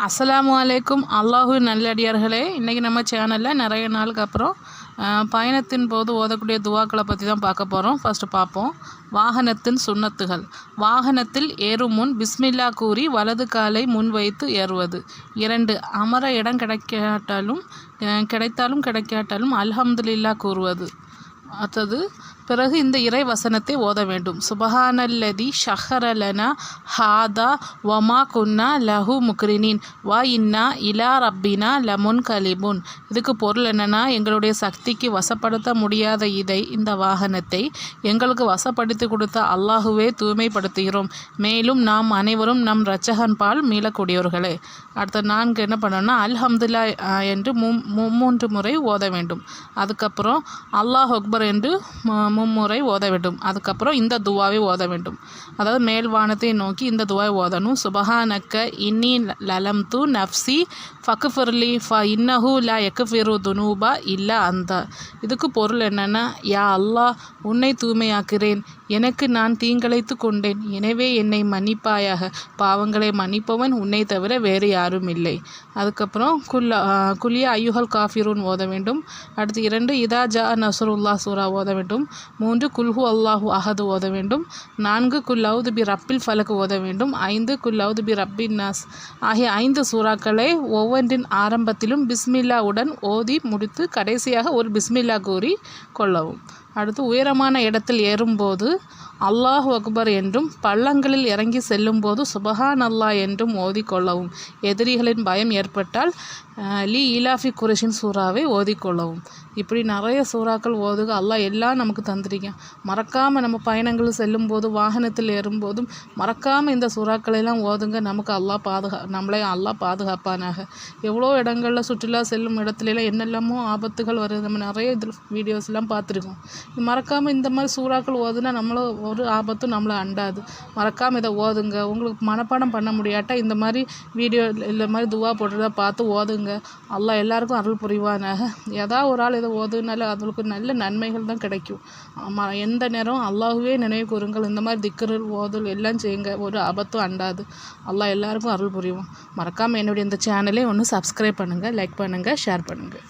அஸ்ஸலாமு அலைக்கும். அல்லாஹு நல்லடியார்களே, இன்றைக்கி நம்ம சேனலில் நிறைய நாளுக்கு அப்புறம் பயணத்தின் போது ஓதக்கூடிய துவாக்களை பற்றி தான் பார்க்க போகிறோம். ஃபஸ்ட்டு பார்ப்போம். வாகனத்தின் சுன்னத்துகள். வாகனத்தில் ஏறும் முன் பிஸ்மில்லா கூறி வலது காலை முன் வைத்து ஏறுவது. 2. அமர இடம் கிடைக்காட்டாலும் அல்ஹம்துலில்லா கூறுவது. அடுத்தது, பிறகு இந்த இறை வசனத்தை ஓத வேண்டும். சுபஹானல்லதி ஷஹரலனா ஹாதா வமா குன்னா லஹு முக்ரினின் வா இன்னா இலா ரப்பினா லமுன் கலிபுன். இதுக்கு பொருள் என்னென்னா, எங்களுடைய சக்திக்கு வசப்படுத்த முடியாத இந்த வாகனத்தை எங்களுக்கு வசப்படுத்தி கொடுத்த அல்லாஹுவே தூய்மைப்படுத்துகிறோம். மேலும் நாம் அனைவரும் நம் இரட்சகன் பால் மீளக்கூடியவர்களே. அடுத்த 4 என்ன பண்ணணும்னா, அல்ஹம்துலில்லா என்று 3 முறை ஓத வேண்டும். அதுக்கப்புறம் அல்லாஹ் அக்பர் என்று 3 முறை ஓத வேண்டும். அதுக்கப்புறம் இந்த துவாவை ஓத வேண்டும். அதாவது மேல் வானத்தை நோக்கி இந்த துவாவை ஓதணும். சுபஹானக்க இன்னி லலம்து நஃப்சி ஃபக்ஃபிர்லி ஃப இன்னஹு லா யக்ஃபிரு துனூபா இல்லா அந்த. இதுக்கு பொருள் என்னென்னா, யா அல்லாஹ், உன்னை தூய்மையாக்கிறேன், எனக்கு நான் தீங்கிழைத்து கொண்டேன், எனவே என்னை மன்னிப்பாயாக, பாவங்களை மன்னிப்பவன் உன்னை தவிர வேறு யாரும் இல்லை. அதுக்கப்புறம் குலியா ஐயுஹல் காஃபிரூன் ஓத வேண்டும். அடுத்து 2 இதா ஜா நஸ்ருல்லா சூரா ஓத வேண்டும். 3 குல்ஹு அல்லாஹு அஹது ஓத வேண்டும். 4 குல்லவுது பி ரப்பில் ஃபலக் ஓத வேண்டும். 5 குல்லவுது பி ரப்பின் நாஸ் ஆகிய 5 சூறாக்களை ஒவ்வொன்றின் ஆரம்பத்திலும் பிஸ்மில்லாவுடன் ஓதி முடித்து கடைசியாக ஒரு பிஸ்மில்லா கூறி கொள்ளவும். அடுத்து, உயரமான இடத்தில் ஏறும்போது அல்லாஹு அக்பர் என்றும் பள்ளங்களில் இறங்கி செல்லும்போது சுபஹான் அல்லாஹ் என்றும் ஓதிக்கொள்ளவும். எதிரிகளின் பயம் ஏற்பட்டால் லீ இலாஃபி குரேஷின் சூறாவை ஓதிக்கொள்ளவும். இப்படி நிறைய சூறாக்கள் ஓதுக. அல்லாஹ் எல்லாம் நமக்கு தந்திருக்கேன். மறக்காமல் நம்ம பயணங்கள் செல்லும்போது, வாகனத்தில் ஏறும்போதும் மறக்காமல் இந்த சூறாக்களெல்லாம் ஓதுங்க. நமக்கு நம்மளே அல்லாஹ் பாதுகாப்பானாக. எவ்வளோ இடங்களில் சுற்றுலா செல்லும் இடத்துலலாம் என்னெல்லாமோ ஆபத்துகள் வருது. நம்ம நிறைய இதில் வீடியோஸ்லாம் பார்த்துருக்கோம். மறக்காமல் இந்த மாதிரி சூறாக்கள் ஓதுனா நம்மளும் ஒரு ஆபத்தும் நம்மளை அண்டாது. மறக்காமல் இதை ஓதுங்க. உங்களுக்கு மனப்பாடம் பண்ண முடியாட்டா இந்த மாதிரி வீடியோ இந்த மாதிரி துவா போடுறதா பார்த்து ஓதுங்க. அல்லாஹ் எல்லாருக்கும் அருள் புரிவானாக. ஏதாவது ஒரு ஆள் இதை ஓதுனால அவங்களுக்கு நல்ல நன்மைகள் தான் கிடைக்கும். எந்த நேரம் அல்லாஹுவே நினைவு கூறுங்கள். இந்த மாதிரி திக்ரு ஓதுல் எல்லாம் செய்யுங்க. ஒரு ஆபத்தும் அண்டாது. அல்லாஹ் எல்லாருக்கும் அருள் புரிவோம். மறக்காமல் என்னுடைய இந்த சேனலை சப்ஸ்கிரைப் பண்ணுங்கள், லைக் பண்ணுங்கள், ஷேர் பண்ணுங்கள்.